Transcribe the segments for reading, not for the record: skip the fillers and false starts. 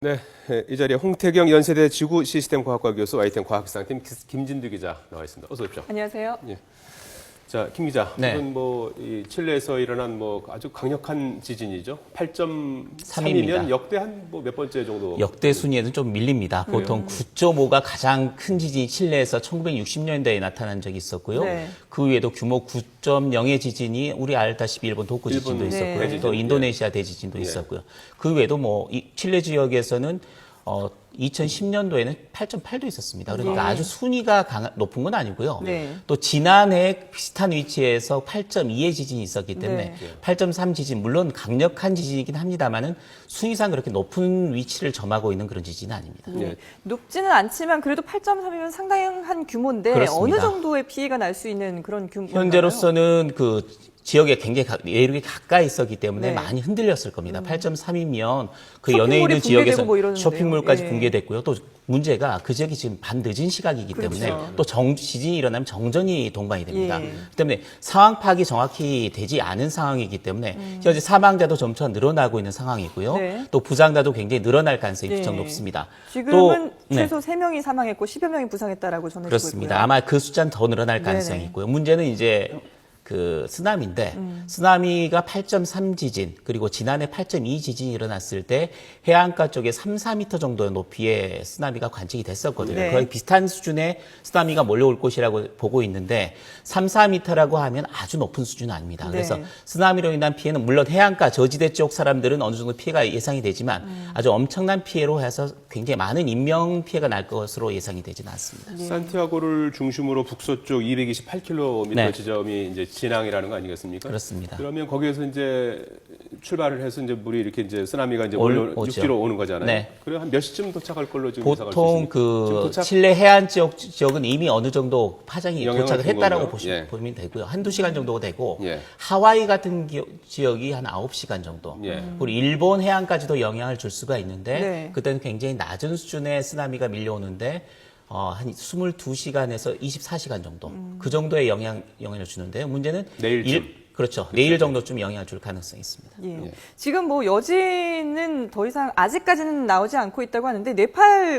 네, 이 자리에 홍태경 연세대 지구시스템과학과 교수, YTN 과학기상팀 김진두 기자 나와 있습니다. 어서 오십시오. 안녕하세요. 예. 자, 김 기자, 네. 지금 이 칠레에서 일어난 아주 강력한 지진이죠. 8.3이면 3입니다. 역대 한 몇 번째 정도? 역대 순위에는 좀 밀립니다. 보통 9.5가 가장 큰 지진이 칠레에서 1960년대에 나타난 적이 있었고요. 네. 그 외에도 규모 9.0의 지진이 우리 알다시피 일본 도쿠 지진도 일본 있었고요. 대지진, 또 인도네시아 대지진도 예. 있었고요. 그 외에도 이 칠레 지역에서는 2010년도에는 8.8도 있었습니다. 그러니까 아주 순위가 높은 건 아니고요. 네. 또 지난해 비슷한 위치에서 8.2의 지진이 있었기 때문에 네. 8.3 지진, 물론 강력한 지진이긴 합니다만은 순위상 그렇게 높은 위치를 점하고 있는 그런 지진은 아닙니다. 예. 높지는 않지만 그래도 8.3이면 상당한 규모인데 그렇습니다. 어느 정도의 피해가 날 수 있는 그런 규모인가요? 현재로서는 그 지역에 굉장히 내륙에 가까이 있었기 때문에 네. 많이 흔들렸을 겁니다. 8.3이면 그 쇼핑몰이 연해 있는 붕괴되고 지역에서 뭐 이러는데요. 쇼핑몰까지 예. 붕괴됐고요. 또 문제가 그 지역이 지금 반늦은 시각이기 때문에 그렇죠. 또 지진이 일어나면 정전이 동반이 됩니다. 예. 그 때문에 상황 파악이 정확히 되지 않은 상황이기 때문에 현재 사망자도 점차 늘어나고 있는 상황이고요. 네. 또 부상자도 굉장히 늘어날 가능성이 예. 무척 높습니다. 지금은 또, 최소 3명이 사망했고 10여 명이 부상했다라고 전해지고 그렇습니다. 있고요. 아마 그 숫자는 더 늘어날 가능성이 네네. 있고요. 문제는 이제 그 쓰나미인데 쓰나미가 8.3 지진 그리고 지난해 8.2 지진이 일어났을 때 해안가 쪽에 3, 4m 정도의 높이의 쓰나미가 관측이 됐었거든요. 네. 거의 비슷한 수준의 쓰나미가 몰려올 것이라고 보고 있는데 3, 4m라고 하면 아주 높은 수준은 아닙니다. 네. 그래서 쓰나미로 인한 피해는 물론 해안가 저지대 쪽 사람들은 어느 정도 피해가 예상이 되지만 아주 엄청난 피해로 해서 굉장히 많은 인명 피해가 날 것으로 예상이 되지는 않습니다. 산티아고를 중심으로 북서쪽 228km 네. 지점이 이제 진앙이라는 거 아니겠습니까? 그렇습니다. 그러면 거기에서 이제 출발을 해서 이제 물이 이렇게 이제 쓰나미가 이제 오죠. 육지로 오는 거잖아요. 네. 그래 한 몇 시쯤 도착할 걸로 지금 예상할 수 보통 있습니까? 지금 그 도착? 칠레 해안 지역은 이미 어느 정도 파장이 영향을 도착을 준 했다라고 건가요? 예. 보시면 되고요. 한두 시간 정도가 되고 예. 하와이 같은 지역이 한 9시간 정도. 예. 그리고 일본 해안까지도 영향을 줄 수가 있는데 네. 그때는 굉장히 낮은 수준의 쓰나미가 밀려오는데 한 22시간에서 24시간 정도. 그 정도의 영향을 주는데요. 문제는 내일쯤. 그렇죠. 내일 정도쯤 영향을 줄 가능성이 있습니다. 예. 예. 지금 여진은 더 이상 아직까지는 나오지 않고 있다고 하는데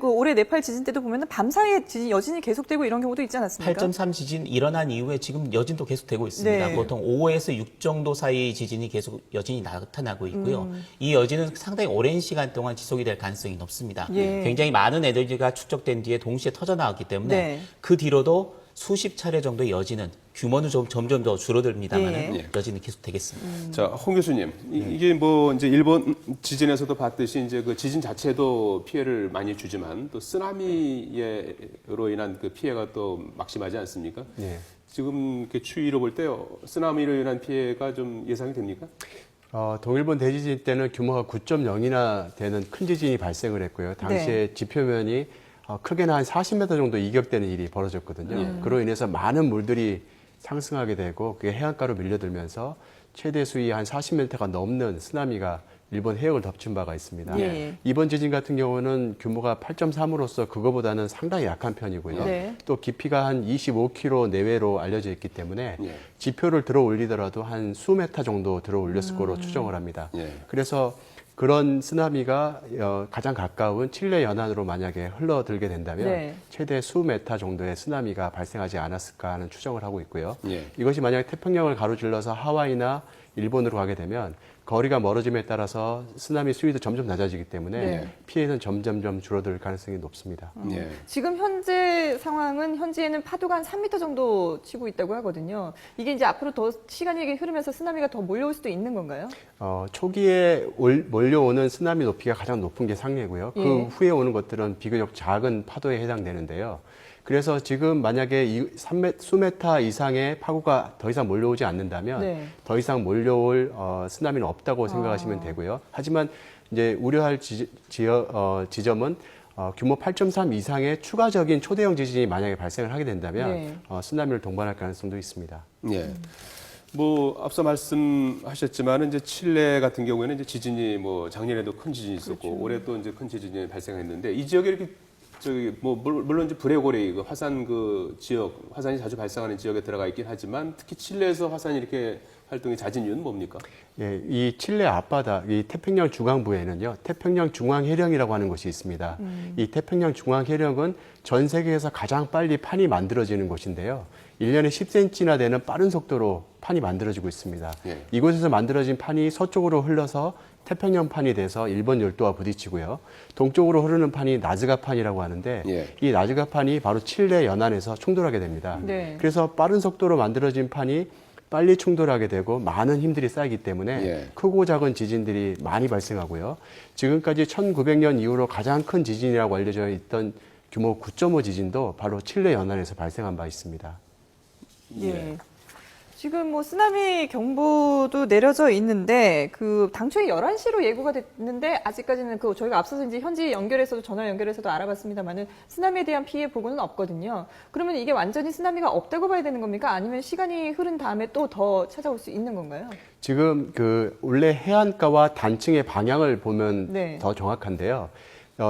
올해 네팔 지진 때도 보면은 밤사이에 여진이 계속되고 이런 경우도 있지 않았습니까? 8.3 지진 일어난 이후에 지금 여진도 계속되고 있습니다. 네. 보통 5에서 6 정도 사이 지진이 계속 여진이 나타나고 있고요. 이 여진은 상당히 오랜 시간 동안 지속이 될 가능성이 높습니다. 예. 굉장히 많은 에너지가 축적된 뒤에 동시에 터져 나왔기 때문에 네. 그 뒤로도 수십 차례 정도의 여진은 규모는 점점 더 줄어듭니다만 예. 여진은 계속 되겠습니다. 자, 홍 교수님, 이게 이제 일본 지진에서도 봤듯이 이제 그 지진 자체도 피해를 많이 주지만 또 쓰나미로 인한 그 피해가 또 막심하지 않습니까? 예. 지금 이렇게 추이로 볼 때 쓰나미로 인한 피해가 좀 예상이 됩니까? 동일본 대지진 때는 규모가 9.0이나 되는 큰 지진이 발생을 했고요. 당시에 지표면이 크게는 한 40m 정도 이격되는 일이 벌어졌거든요. 그로 인해서 많은 물들이 상승하게 되고 그게 해안가로 밀려들면서 최대 수위 한 40m가 넘는 쓰나미가 일본 해역을 덮친 바가 있습니다. 예. 이번 지진 같은 경우는 규모가 8.3으로서 그거보다는 상당히 약한 편이고요. 네. 또 깊이가 한 25km 내외로 알려져 있기 때문에 예. 지표를 들어 올리더라도 한 수메타 정도 들어 올렸을 거로 추정을 합니다. 예. 그래서 그런 쓰나미가 가장 가까운 칠레 연안으로 만약에 흘러들게 된다면 네. 최대 수메타 정도의 쓰나미가 발생하지 않았을까 하는 추정을 하고 있고요. 예. 이것이 만약에 태평양을 가로질러서 하와이나 일본으로 가게 되면 거리가 멀어짐에 따라서 쓰나미 수위도 점점 낮아지기 때문에 네. 피해는 점점점 줄어들 가능성이 높습니다. 예. 지금 현재에는 파도가 한 3m 정도 치고 있다고 하거든요. 이게 이제 앞으로 더 시간이 흐르면서 쓰나미가 더 몰려올 수도 있는 건가요? 초기에 몰려오는 쓰나미 높이가 가장 높은 게 상해고요. 그 예. 후에 오는 것들은 비교적 작은 파도에 해당되는데요. 그래서 지금 만약에 수메타 이상의 파고가 더 이상 몰려오지 않는다면 네. 더 이상 몰려올 쓰나미는 없다고 생각하시면 되고요. 하지만 이제 우려할 지점은 규모 8.3 이상의 추가적인 초대형 지진이 만약에 발생을 하게 된다면 네. 쓰나미를 동반할 가능성도 있습니다. 예. 앞서 말씀하셨지만 이제 칠레 같은 경우에는 이제 지진이 작년에도 큰 지진이 있었고 올해 또 이제 큰 지진이 발생했는데 이 지역에 이렇게 저기 뭐 물론 이제 브레고리 그 화산 그 지역 화산이 자주 발생하는 지역에 들어가 있긴 하지만 특히 칠레에서 화산이 이렇게 활동이 잦은 이유는 뭡니까? 예, 이 칠레 앞바다, 이 태평양 중앙부에는요, 태평양 중앙해령이라고 하는 곳이 있습니다. 이 태평양 중앙해령은 전 세계에서 가장 빨리 판이 만들어지는 곳인데요. 1년에 10cm나 되는 빠른 속도로 판이 만들어지고 있습니다. 예. 이곳에서 만들어진 판이 서쪽으로 흘러서 태평양 판이 돼서 일본 열도와 부딪히고요. 동쪽으로 흐르는 판이 나즈가 판이라고 하는데 예. 이 나즈가 판이 바로 칠레 연안에서 충돌하게 됩니다. 네. 그래서 빠른 속도로 만들어진 판이 빨리 충돌하게 되고 많은 힘들이 쌓이기 때문에 예. 크고 작은 지진들이 많이 발생하고요. 지금까지 1900년 이후로 가장 큰 지진이라고 알려져 있던 규모 9.5 지진도 바로 칠레 연안에서 발생한 바 있습니다. 예. 지금 뭐 쓰나미 경보도 내려져 있는데 그 당초에 11시로 예고가 됐는데 아직까지는 그 저희가 앞서서 이제 현지 연결해서도 전화 연결해서도 알아봤습니다만은 쓰나미에 대한 피해 보고는 없거든요. 그러면 이게 완전히 쓰나미가 없다고 봐야 되는 겁니까? 아니면 시간이 흐른 다음에 또 더 찾아올 수 있는 건가요? 지금 그 원래 해안가와 단층의 방향을 보면 네. 더 정확한데요.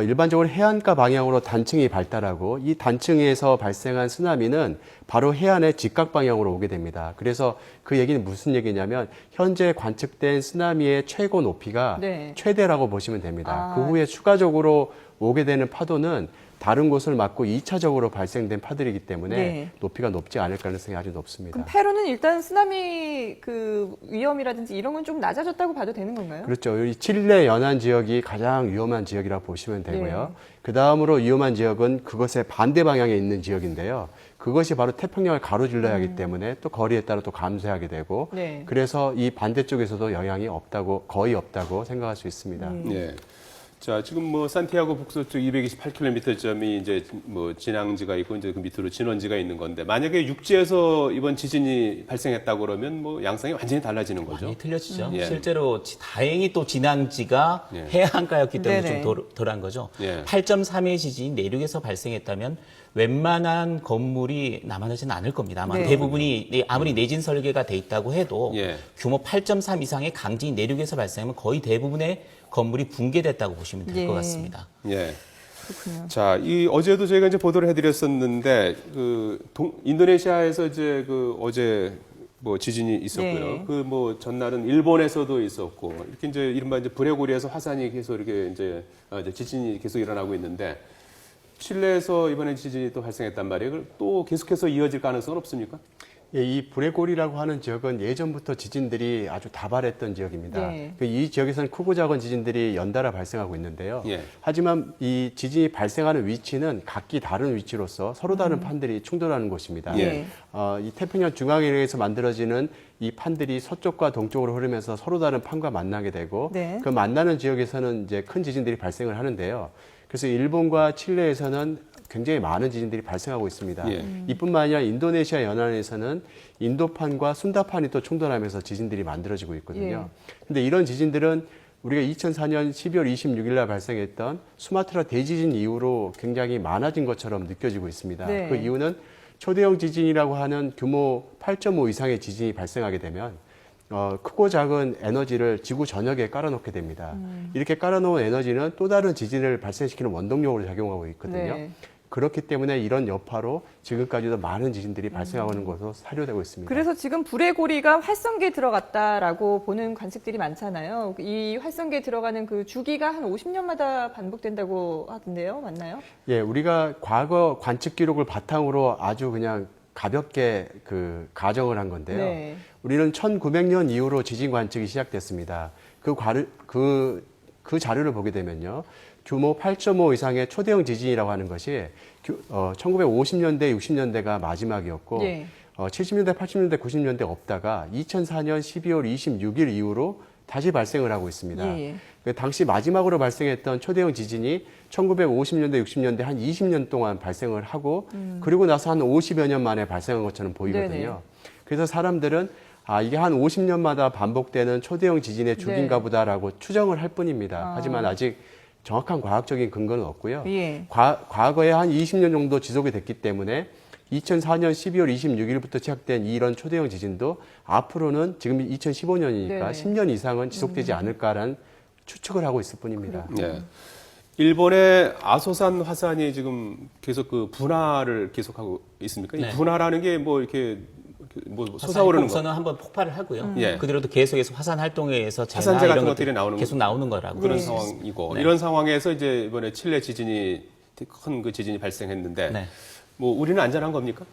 일반적으로 해안가 방향으로 단층이 발달하고 이 단층에서 발생한 쓰나미는 바로 해안의 직각 방향으로 오게 됩니다. 그래서 그 얘기는 무슨 얘기냐면 현재 관측된 쓰나미의 최고 높이가 네. 최대라고 보시면 됩니다. 아. 그 후에 추가적으로 오게 되는 파도는 다른 곳을 맞고 2차적으로 발생된 파들이기 때문에 네. 높이가 높지 않을 가능성이 아주 높습니다. 그럼 페루는 일단 쓰나미 그 위험이라든지 이런 건 좀 낮아졌다고 봐도 되는 건가요? 그렇죠. 이 칠레 연안 지역이 가장 위험한 지역이라고 보시면 되고요. 네. 그 다음으로 위험한 지역은 그것의 반대 방향에 있는 지역인데요. 그것이 바로 태평양을 가로질러야 하기 때문에 또 거리에 따라 또 감소하게 되고 네. 그래서 이 반대쪽에서도 영향이 없다고 거의 없다고 생각할 수 있습니다. 예. 자, 지금 뭐 산티아고 북서쪽 228km 점이 이제 뭐 진앙지가 있고 이제 그 밑으로 진원지가 있는 건데 만약에 육지에서 이번 지진이 발생했다고 그러면 뭐 양상이 완전히 달라지는 거죠. 많이 틀려지죠. 예. 실제로 다행히 또 진앙지가 예. 해안가였기 때문에 네네. 좀 덜한 거죠. 예. 8.3의 지진이 내륙에서 발생했다면 웬만한 건물이 남아나지는 않을 겁니다. 아마 네. 대부분이 아무리 내진 설계가 돼 있다고 해도 예. 규모 8.3 이상의 강진이 내륙에서 발생하면 거의 대부분의 건물이 붕괴됐다고 보시면 될 것 예. 같습니다. 예. 그렇군요. 자, 이 어제도 저희가 이제 보도를 해드렸었는데 그 인도네시아에서 이제 그 어제 뭐 지진이 있었고요. 네. 그 뭐 전날은 일본에서도 있었고 이렇게 이제 이른바 이제 브레고리에서 화산이 계속 이렇게 이제 지진이 계속 일어나고 있는데 칠레에서 이번에 지진이 또 발생했단 말이에요. 그걸 또 계속해서 이어질 가능성은 없습니까? 예, 이 브레고리라고 하는 지역은 예전부터 지진들이 아주 다발했던 지역입니다. 네. 이 지역에서는 크고 작은 지진들이 연달아 발생하고 있는데요. 예. 하지만 이 지진이 발생하는 위치는 각기 다른 위치로서 서로 다른 판들이 충돌하는 곳입니다. 예. 이 태평양 중앙해령에서 만들어지는 이 판들이 서쪽과 동쪽으로 흐르면서 서로 다른 판과 만나게 되고 네. 그 만나는 지역에서는 이제 큰 지진들이 발생을 하는데요. 그래서 일본과 칠레에서는 굉장히 많은 지진들이 발생하고 있습니다. 예. 이뿐만 아니라 인도네시아 연안에서는 인도판과 순다판이 또 충돌하면서 지진들이 만들어지고 있거든요. 근데 이런 지진들은 우리가 2004년 12월 26일 날 발생했던 수마트라 대지진 이후로 굉장히 많아진 것처럼 느껴지고 있습니다. 네. 그 이유는 초대형 지진이라고 하는 규모 8.5 이상의 지진이 발생하게 되면 크고 작은 에너지를 지구 전역에 깔아놓게 됩니다. 이렇게 깔아놓은 에너지는 또 다른 지진을 발생시키는 원동력으로 작용하고 있거든요. 네. 그렇기 때문에 이런 여파로 지금까지도 많은 지진들이 발생하는 것으로 사료되고 있습니다. 그래서 지금 브레고리가 활성기에 들어갔다라고 보는 관측들이 많잖아요. 이 활성기에 들어가는 그 주기가 한 50년마다 반복된다고 하던데요. 맞나요? 예, 우리가 과거 관측 기록을 바탕으로 아주 그냥 가볍게 그 가정을 한 건데요. 네. 우리는 1900년 이후로 지진 관측이 시작됐습니다. 그 자료를 보게 되면요. 규모 8.5 이상의 초대형 지진이라고 하는 것이 1950년대, 60년대가 마지막이었고 예. 70년대, 80년대, 90년대 없다가 2004년 12월 26일 이후로 다시 발생을 하고 있습니다. 예. 그 당시 마지막으로 발생했던 초대형 지진이 1950년대, 60년대 한 20년 동안 발생을 하고 그리고 나서 한 50여 년 만에 발생한 것처럼 보이거든요. 네네. 그래서 사람들은 이게 한 50년마다 반복되는 초대형 지진의 주기인가 네. 보다라고 추정을 할 뿐입니다. 하지만 아직 정확한 과학적인 근거는 없고요. 예. 과거에 한 20년 정도 지속이 됐기 때문에 2004년 12월 26일부터 시작된 이런 초대형 지진도 앞으로는 지금 2015년이니까 네네. 10년 이상은 지속되지 않을까라는 추측을 하고 있을 뿐입니다. 네. 일본의 아소산 화산이 지금 계속 그 분화를 계속하고 있습니까? 네. 이 분화라는 게 뭐 이렇게 뭐 화산이 솟아오르는 거. 우선은 한번 폭발을 하고요. 예. 그대로도 계속해서 화산 활동에 의해서 재나 화산재 같은 이런 것들이 나오는 계속 나오는 거라고 그런 볼수 있습니다. 상황이고 네. 이런 상황에서 이제 이번에 칠레 지진이 큰 그 지진이 발생했는데 네. 뭐 우리는 안전한 겁니까?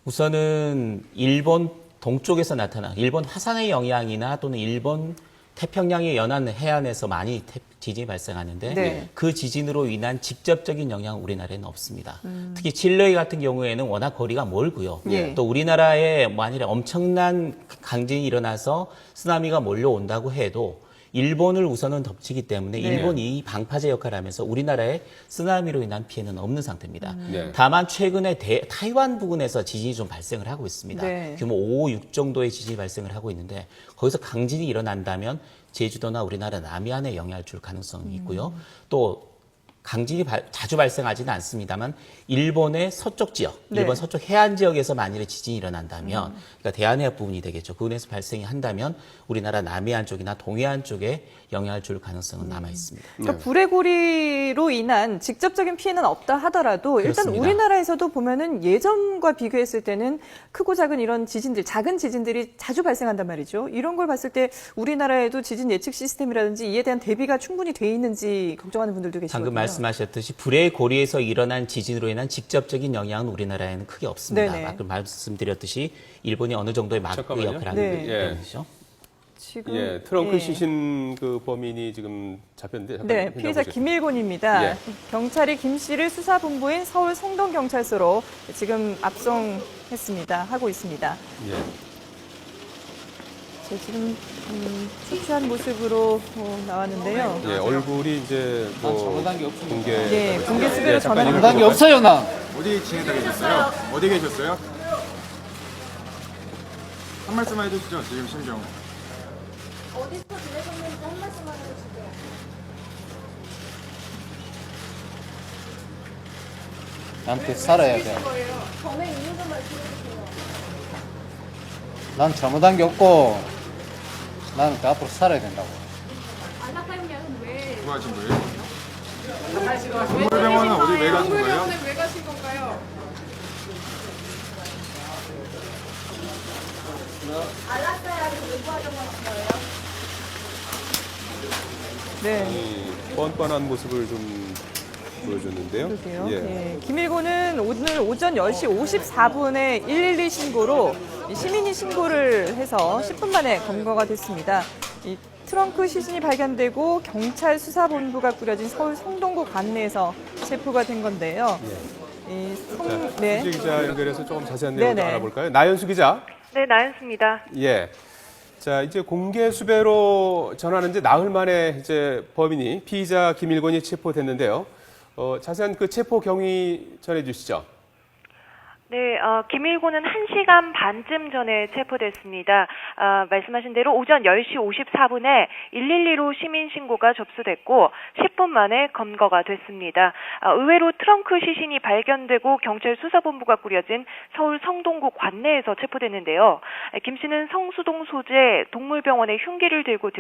우선은 일본 동쪽에서 나타난 일본 화산의 영향이나 또는 일본 태평양의 연안 해안에서 많이 지진이 발생하는데 네. 그 지진으로 인한 직접적인 영향은 우리나라에는 없습니다. 특히 칠레 같은 경우에는 워낙 거리가 멀고요. 예. 또 우리나라에 만일에 엄청난 강진이 일어나서 쓰나미가 몰려온다고 해도 일본을 우선은 덮치기 때문에 네. 일본이 이 방파제 역할을 하면서 우리나라에 쓰나미로 인한 피해는 없는 상태입니다. 네. 다만 최근에 타이완 부근에서 지진이 좀 발생을 하고 있습니다. 네. 규모 5, 6 정도의 지진이 발생을 하고 있는데 거기서 강진이 일어난다면 제주도나 우리나라 남해안에 영향을 줄 가능성이 있고요. 또 강진이 자주 발생하지는 않습니다만 일본의 서쪽 지역, 네. 일본 서쪽 해안 지역에서 만일에 지진이 일어난다면 그러니까 대한해협 부분이 되겠죠. 그곳에서 발생이 한다면 우리나라 남해안 쪽이나 동해안 쪽에 영향을 줄 가능성은 남아 있습니다. 그러니까 불의 고리로 인한 직접적인 피해는 없다 하더라도 일단 그렇습니다. 우리나라에서도 보면은 예전과 비교했을 때는 크고 작은 이런 지진들, 작은 지진들이 자주 발생한단 말이죠. 이런 걸 봤을 때 우리나라에도 지진 예측 시스템이라든지 이에 대한 대비가 충분히 돼 있는지 걱정하는 분들도 계시거든요. 방금 말씀하셨듯이 불의 고리에서 일어난 지진으로 인한 직접적인 영향은 우리나라에는 크게 없습니다. 네네. 아까 말씀드렸듯이 일본이 어느 정도의 막그 잠깐만요. 역할을 하고 네. 있기 예. 때문이죠. 지금 예, 트렁크 예. 시신 그 범인이 지금 잡혔는데 잠깐 네, 현장 피해자 보죠. 김일곤입니다. 예. 경찰이 김 씨를 수사본부인 서울 성동경찰서로 지금 압송했습니다. 하고 있습니다. 예. 네, 지금 초췌한 모습으로 나왔는데요. 예, 얼굴이 이제 뭐 공개 네, 공개 수배로 잠깐 전환. 이거 단계 없어요, 나. 어디 지내다 계셨어요? 어디 계셨어요? 한 말씀만 해주시죠. 지금 심정. 어디서 지내셨는지 한 말씀만 해주세요. 나한테 살아야 돼. 전에 있는 것 말씀해주세요. 난 잘못한 게 없고, 나는 그 앞으로 살아야 된다고. 안락한 양은 왜? 누가 하신 거예요? 동물병원은 어디 왜 가신 거예요? 왜 가신 건가요? 알라스카야를 요구하려고 하신 거예요? 네. 이 뻔뻔한 모습을 좀 보여줬는데요. 그러게요. 예. 예, 김일곤은 오늘 오전 10시 54분에 112 신고로 이 시민이 신고를 해서 10분 만에 검거가 됐습니다. 이 트렁크 시신이 발견되고 경찰 수사본부가 꾸려진 서울 성동구 관내에서 체포가 된 건데요. 이 자, 네. 수지 기자 연결해서 조금 자세한 내용 좀 네네. 알아볼까요? 나연수 기자. 네, 나연수입니다. 예. 자, 이제 공개 수배로 전하는 이제 나흘 만에 이제 범인이 피의자 김일곤이 체포됐는데요. 자세한 그 체포 경위 전해 주시죠. 네, 김일곤은 1시간 반쯤 전에 체포됐습니다. 말씀하신 대로 오전 10시 54분에 112로 시민 신고가 접수됐고 10분 만에 검거가 됐습니다. 의외로 트렁크 시신이 발견되고 경찰 수사본부가 꾸려진 서울 성동구 관내에서 체포됐는데요. 김 씨는 성수동 소재 동물병원에 흉기를 들고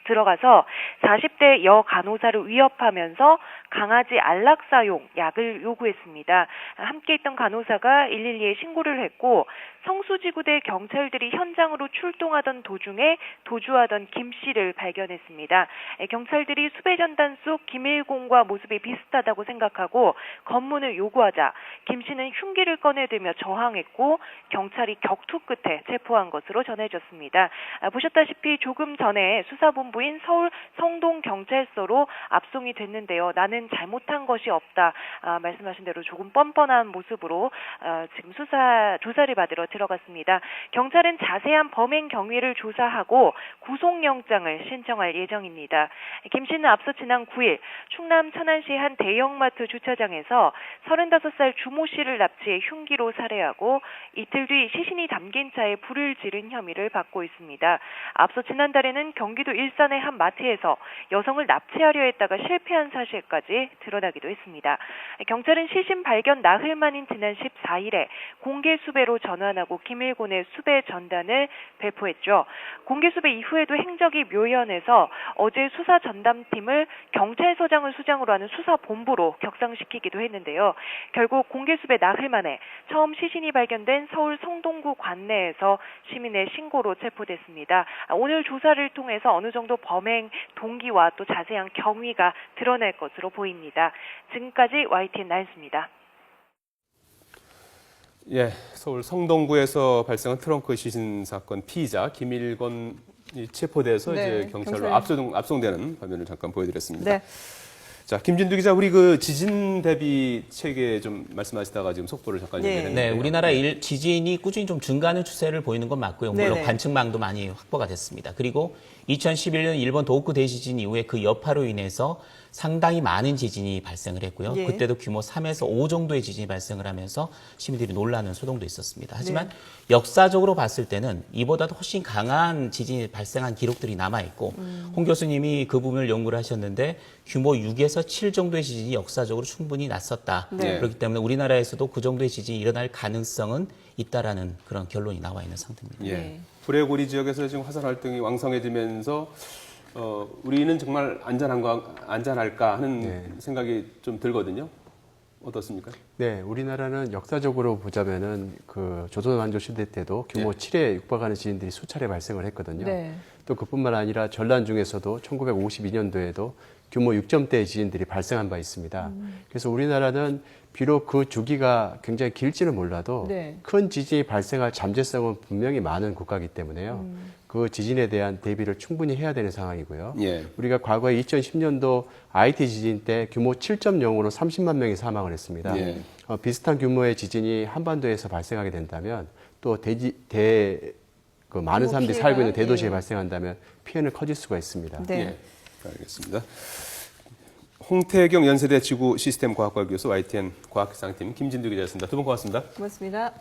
들어가서 40대 여 간호사를 위협하면서 강아지 안락사용 약을 요구했습니다. 함께 있던 간호사가 112에 신고를 했고 성수지구대 경찰들이 현장으로 출동하던 도중에 도주하던 김 씨를 발견했습니다. 경찰들이 수배전단 속 김일곤과 모습이 비슷하다고 생각하고 검문을 요구하자 김 씨는 흉기를 꺼내들며 저항했고 경찰이 격투 끝에 체포한 것으로 전해졌습니다. 보셨다시피 조금 전에 수사본부인 서울 성동경찰서로 압송이 됐는데요. 나는 잘못한 것이 없다. 말씀하신 대로 조금 뻔뻔한 모습으로 지금 조사를 받으러 들어갔습니다. 경찰은 자세한 범행 경위를 조사하고 구속영장을 신청할 예정입니다. 김 씨는 앞서 지난 9일 충남 천안시 한 대형마트 아파트 주차장에서 35살 주모 씨를 납치해 흉기로 살해하고 이틀 뒤 시신이 담긴 차에 불을 지른 혐의를 받고 있습니다. 앞서 지난달에는 경기도 일산의 한 마트에서 여성을 납치하려 했다가 실패한 사실까지 드러나기도 했습니다. 경찰은 시신 발견 나흘 만인 지난 14일에 공개 수배로 전환하고 김일곤의 수배 전단을 배포했죠. 공개 수배 이후에도 행적이 묘연해서 어제 수사 전담팀을 경찰서장을 수장으로 하는 수사본부로 격상시키기도 했는데요. 결국 공개 수배 나흘 만에 처음 시신이 발견된 서울 성동구 관내에서 시민의 신고로 체포됐습니다. 오늘 조사를 통해서 어느 정도 범행 동기와 또 자세한 경위가 드러날 것으로 보입니다. 지금까지 YTN 나인수입니다. 예, 서울 성동구에서 발생한 트렁크 시신 사건 피의자 김일건이 체포돼서 네, 이제 경찰로 경찰. 압송되는 화면을 잠깐 보여드렸습니다. 네. 자, 김진두 기자, 우리 그 지진 대비 체계 좀 말씀하시다가 지금 속보를 잠깐 예. 얘기했는데. 네, 우리나라 지진이 꾸준히 좀 증가하는 추세를 보이는 건 맞고요. 물론 네네. 관측망도 많이 확보가 됐습니다. 그리고 2011년 일본 도호쿠 대지진 이후에 그 여파로 인해서 상당히 많은 지진이 발생을 했고요. 예. 그때도 규모 3에서 5 정도의 지진이 발생을 하면서 시민들이 놀라는 소동도 있었습니다. 하지만 네. 역사적으로 봤을 때는 이보다도 훨씬 강한 지진이 발생한 기록들이 남아있고 홍 교수님이 그 부분을 연구를 하셨는데 규모 6에서 7 정도의 지진이 역사적으로 충분히 났었다. 네. 그렇기 때문에 우리나라에서도 그 정도의 지진이 일어날 가능성은 있다라는 그런 결론이 나와 있는 상태입니다. 예. 네. 불레고리 지역에서 지금 화산 활동이 왕성해지면서 우리는 정말 안전할까 하는 네. 생각이 좀 들거든요. 어떻습니까? 네, 우리나라는 역사적으로 보자면은 그 조선 왕조 시대 때도 규모 7에 육박하는 지진들이 수차례 발생을 했거든요. 네. 또 그뿐만 아니라 전란 중에서도 1952년도에도 규모 6점대의 지진들이 발생한 바 있습니다. 그래서 우리나라는 비록 그 주기가 굉장히 길지는 몰라도 네. 큰 지진이 발생할 잠재성은 분명히 많은 국가이기 때문에요. 그 지진에 대한 대비를 충분히 해야 되는 상황이고요. 예. 우리가 과거에 2010년도 IT 지진 때 규모 7.0으로 30만 명이 사망을 했습니다. 예. 비슷한 규모의 지진이 한반도에서 발생하게 된다면 또 그 많은 사람들이 피해가? 살고 있는 대도시에 예. 발생한다면 피해는 커질 수가 있습니다. 네. 예. 알겠습니다. 홍태경 연세대 지구 시스템 과학과 교수 YTN 과학기상팀 김진두 기자였습니다. 두 분 고맙습니다. 고맙습니다.